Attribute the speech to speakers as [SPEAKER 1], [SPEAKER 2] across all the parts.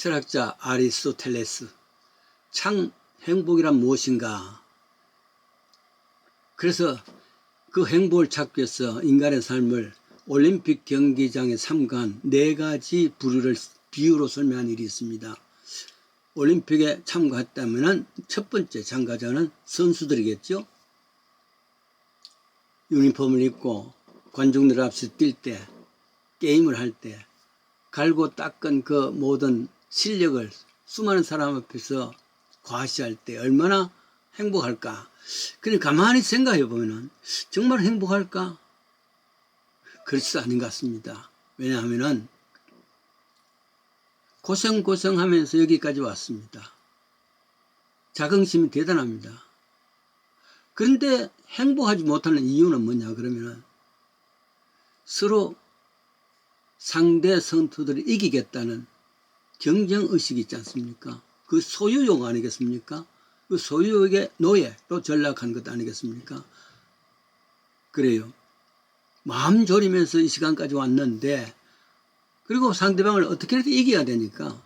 [SPEAKER 1] 철학자 아리스토텔레스, 참 행복이란 무엇인가? 그래서 그 행복을 찾기 위해서 인간의 삶을 올림픽 경기장에 참가한 4가지 부류를 비유로 설명한 일이 있습니다. 올림픽에 참가했다면 첫 번째 참가자는 선수들이겠죠. 유니폼을 입고 관중들 앞에서 뛸 때, 게임을 할 때 갈고 닦은 그 모든 실력을 수많은 사람 앞에서 과시할 때 얼마나 행복할까. 그냥 가만히 생각해 보면 정말 행복할까? 그렇지 않은 것 같습니다. 왜냐하면 고생하면서 여기까지 왔습니다. 자긍심이 대단합니다. 그런데 행복하지 못하는 이유는 뭐냐 그러면 서로 상대 선수들이 이기겠다는 경쟁의식이 있지 않습니까? 그 소유욕 아니겠습니까? 그 소유욕의 노예로 전락한 것 아니겠습니까? 그래요. 마음 졸이면서 이 시간까지 왔는데 그리고 상대방을 어떻게든 이겨야 되니까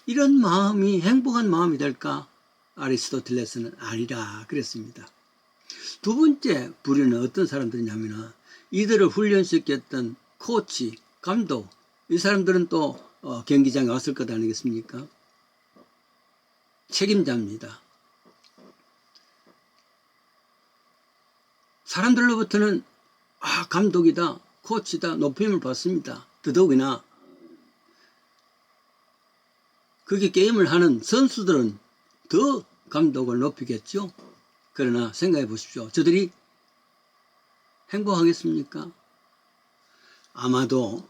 [SPEAKER 1] 이런 마음이 행복한 마음이 될까? 아리스토텔레스는 아니라 그랬습니다. 두 번째 부류는 어떤 사람들이냐면 이들을 훈련시켰던 코치, 감독, 이 사람들은 또 경기장에 왔을 것 아니겠습니까? 책임자입니다. 사람들로부터는 감독이다, 코치다 높임을 받습니다. 더더욱이나 그게 게임을 하는 선수들은 더 감독을 높이겠죠. 그러나 생각해 보십시오. 저들이 행복하겠습니까? 아마도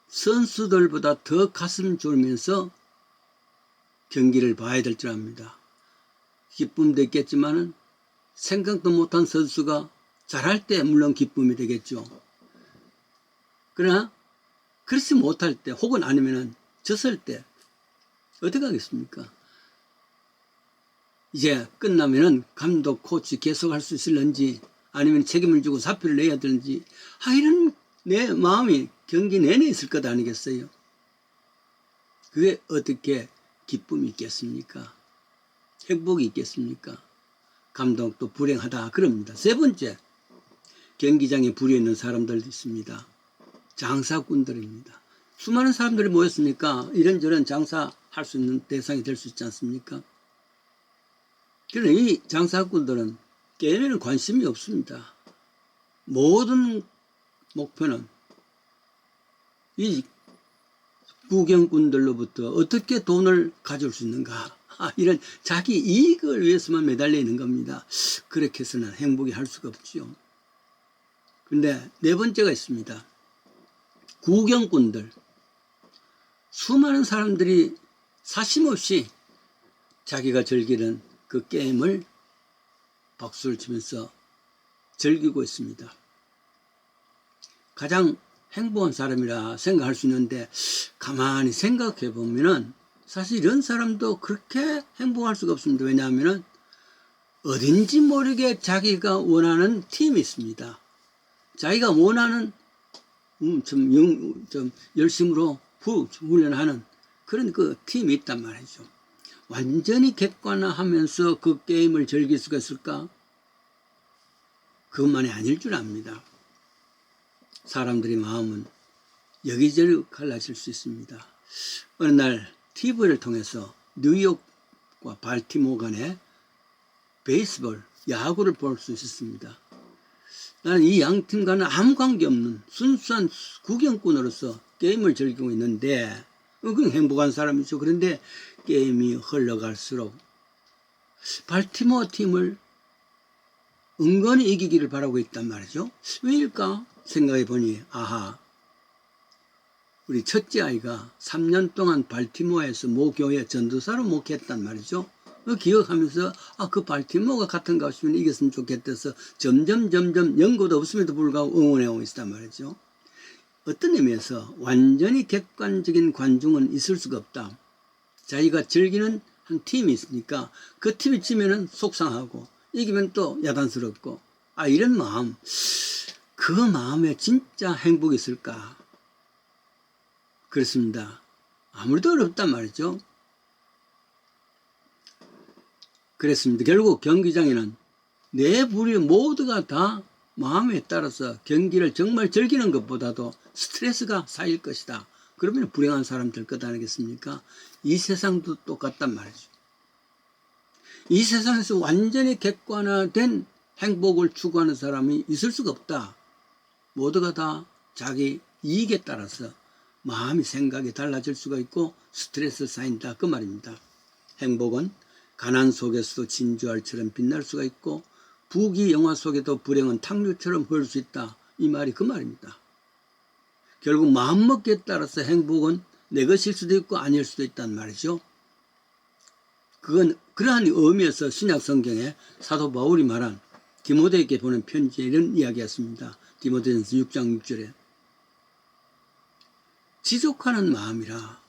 [SPEAKER 1] 선수들보다 더 가슴 졸면서 경기를 봐야 될 줄 압니다. 기쁨도 있겠지만 생각도 못한 선수가 잘할 때 물론 기쁨이 되겠죠. 그러나 그렇지 못할 때 혹은 아니면 졌을 때 어떻게 하겠습니까? 이제 끝나면은 감독, 코치 계속 할 수 있을런지 아니면 책임을 지고 사표를 내야 되는지 이런 내 마음이 경기 내내 있을 것 아니겠어요? 그게 어떻게 기쁨이 있겠습니까? 행복이 있겠습니까? 감독도 불행하다 그럽니다. 세 번째, 경기장에 불에 있는 사람들도 있습니다. 장사꾼들입니다. 수많은 사람들이 모였으니까 이런저런 장사할 수 있는 대상이 될 수 있지 않습니까? 그런데 이 장사꾼들은 게임에는 관심이 없습니다. 모든 목표는 이 구경꾼들로부터 어떻게 돈을 가져올 수 있는가 이런 자기 이익을 위해서만 매달려 있는 겁니다. 그렇게 해서는 행복이 할 수가 없죠. 그런데 네 번째가 있습니다. 구경꾼들. 수많은 사람들이 사심없이 자기가 즐기는 그 게임을 박수를 치면서 즐기고 있습니다. 가장 행복한 사람이라 생각할 수 있는데 가만히 생각해 보면은 사실 이런 사람도 그렇게 행복할 수가 없습니다. 왜냐하면 어딘지 모르게 자기가 원하는 팀이 있습니다. 자기가 원하는 좀 열심으로 훈련하는 그런 그 팀이 있단 말이죠. 완전히 객관화하면서 그 게임을 즐길 수가 있을까? 그것만이 아닐 줄 압니다. 사람들의 마음은 여기저기 갈라질 수 있습니다. 어느 날 TV를 통해서 뉴욕과 발티모어 간의 베이스볼, 야구를 볼 수 있었습니다. 나는 이 양 팀과는 아무 관계없는 순수한 구경꾼으로서 게임을 즐기고 있는데 그건 행복한 사람이죠. 그런데 게임이 흘러갈수록 발티모어 팀을 은근히 이기기를 바라고 있단 말이죠. 왜일까? 생각해 보니 우리 첫째 아이가 3년 동안 발티모어에서 모교회 전도사로 목회했단 말이죠. 기억하면서 그 발티모어가 같은가 싶으면 이겼으면 좋겠다서 점점 연고도 없음에도 불구하고 응원해오고 있단 말이죠. 어떤 의미에서 완전히 객관적인 관중은 있을 수가 없다. 자기가 즐기는 한 팀이 있으니까 그 팀이 지면은 속상하고 이기면 또 야단스럽고 이런 마음, 그 마음에 진짜 행복이 있을까? 그렇습니다. 아무래도 어렵단 말이죠. 그랬습니다. 결국 경기장에는 내 부류 모두가 다 마음에 따라서 경기를 정말 즐기는 것보다도 스트레스가 쌓일 것이다. 그러면 불행한 사람 될 것 아니겠습니까? 이 세상도 똑같단 말이죠. 이 세상에서 완전히 객관화된 행복을 추구하는 사람이 있을 수가 없다. 모두가 다 자기 이익에 따라서 마음이 생각이 달라질 수가 있고 스트레스 쌓인다. 그 말입니다. 행복은 가난 속에서도 진주알처럼 빛날 수가 있고 부귀 영화 속에도 불행은 탕류처럼 흐를 수 있다. 이 말이 그 말입니다. 결국 마음먹기에 따라서 행복은 내 것일 수도 있고 아닐 수도 있단 말이죠. 그건 그러한 의미에서 신약 성경에 사도 바울이 말한 디모데에게 보낸 편지에 이런 이야기였습니다. 디모데전서 6장 6절에 지족하는 마음이라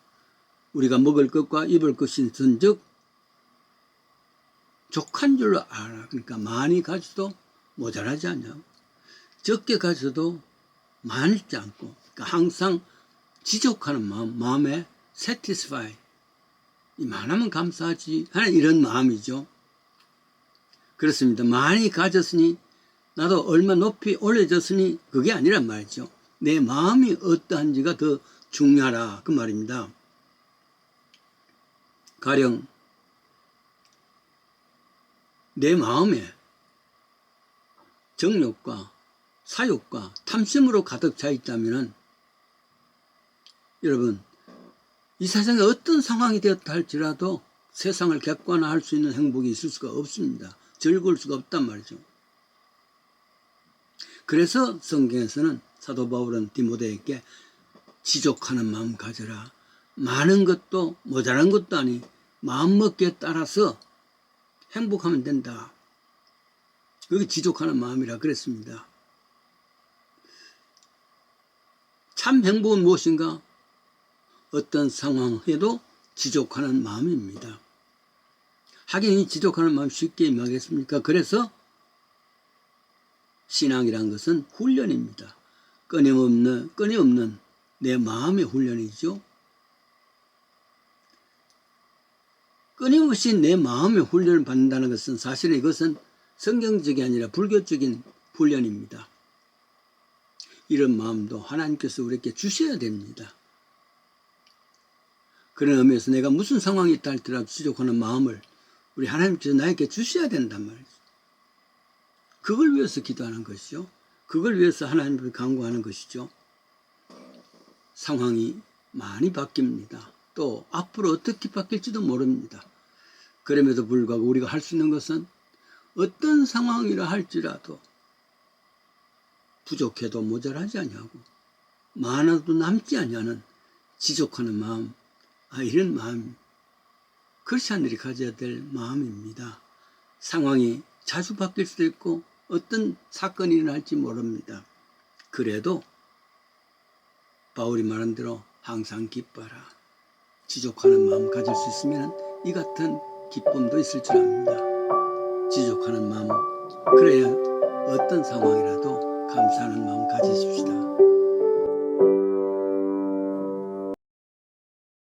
[SPEAKER 1] 우리가 먹을 것과 입을 것이 있은즉 족한 줄로 알아. 그러니까 많이 가져도 모자라지 않냐고, 적게 가져도 많지 않고, 그러니까 항상 지족하는 마음, 마음에 satisfy, 많으면 감사하지 하는 이런 마음이죠. 그렇습니다. 많이 가졌으니 나도 얼마 높이 올려졌으니 그게 아니란 말이죠. 내 마음이 어떠한지가 더 중요하라 그 말입니다. 가령 내 마음에 정욕과 사욕과 탐심으로 가득 차 있다면 여러분 이 세상에 어떤 상황이 되었다 할지라도 세상을 객관화할 수 있는 행복이 있을 수가 없습니다. 즐거울 수가 없단 말이죠. 그래서 성경에서는 사도 바울은 디모데에게 지족하는 마음 가져라. 많은 것도 모자란 것도 아니 마음먹기에 따라서 행복하면 된다. 그게 지족하는 마음이라 그랬습니다. 참 행복은 무엇인가? 어떤 상황에도 지족하는 마음입니다. 하긴 이 지족하는 마음 쉽게 임하겠습니까? 그래서 신앙이란 것은 훈련입니다. 끊임없는 내 마음의 훈련이죠. 끊임없이 내 마음의 훈련을 받는다는 것은 사실은 이것은 성경적이 아니라 불교적인 훈련입니다. 이런 마음도 하나님께서 우리에게 주셔야 됩니다. 그런 의미에서 내가 무슨 상황이 있다 할지라도 지족하는 마음을 우리 하나님께서 나에게 주셔야 된단 말이죠. 그걸 위해서 기도하는 것이죠. 그걸 위해서 하나님을 간구하는 것이죠. 상황이 많이 바뀝니다. 또 앞으로 어떻게 바뀔지도 모릅니다. 그럼에도 불구하고 우리가 할 수 있는 것은 어떤 상황이라 할지라도 부족해도 모자라지 아니하고 많아도 남지 아니하는 지족하는 마음, 이런 마음, 크리스찬들이 가져야 될 마음입니다. 상황이 자주 바뀔 수도 있고 어떤 사건이 일어날지 모릅니다. 그래도 바울이 말한 대로 항상 기뻐라. 지족하는 마음 가질 수 있으면 이 같은 기쁨도 있을 줄 압니다. 지족하는 마음, 그래야 어떤 상황이라도 감사하는 마음 가지십시다.